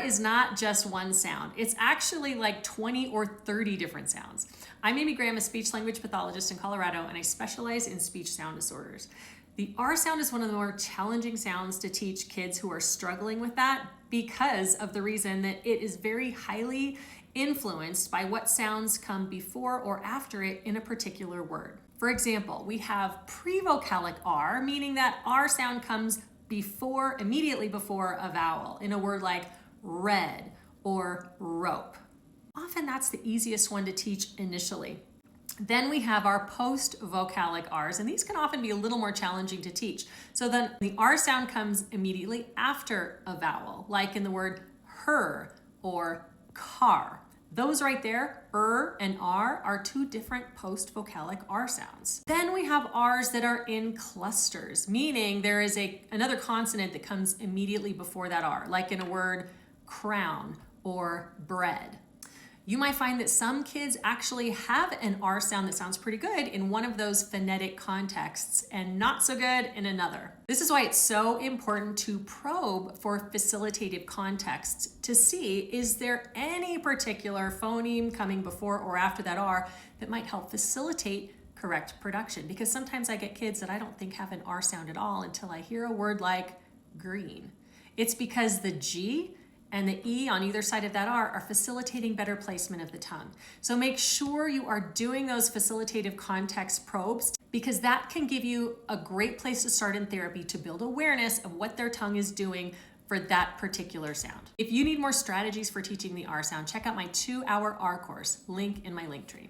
is not just one sound. It's actually like 20 or 30 different sounds. I'm Amy Graham, a speech language pathologist in Colorado, and I specialize in speech sound disorders. The R sound is one of the more challenging sounds to teach kids who are struggling with that because of the reason that it is very highly influenced by what sounds come before or after it in a particular word. For example, we have prevocalic R, meaning that R sound comes immediately before a vowel in a word like red or rope. Often that's the easiest one to teach initially. Then we have our post-vocalic R's, and these can often be a little more challenging to teach. So then the R sound comes immediately after a vowel, like in the word her or car. Those right there, and R, are two different post-vocalic R sounds. Then we have R's that are in clusters, meaning there is another consonant that comes immediately before that R, like in a word crown or bread. You might find that some kids actually have an R sound that sounds pretty good in one of those phonetic contexts and not so good in another. This is why it's so important to probe for facilitative contexts to see, is there any particular phoneme coming before or after that R that might help facilitate correct production? Because sometimes I get kids that I don't think have an R sound at all until I hear a word like green. It's because the G and the E on either side of that R are facilitating better placement of the tongue. So make sure you are doing those facilitative context probes, because that can give you a great place to start in therapy to build awareness of what their tongue is doing for that particular sound. If you need more strategies for teaching the R sound, check out my 2-hour R course, link in my link tree.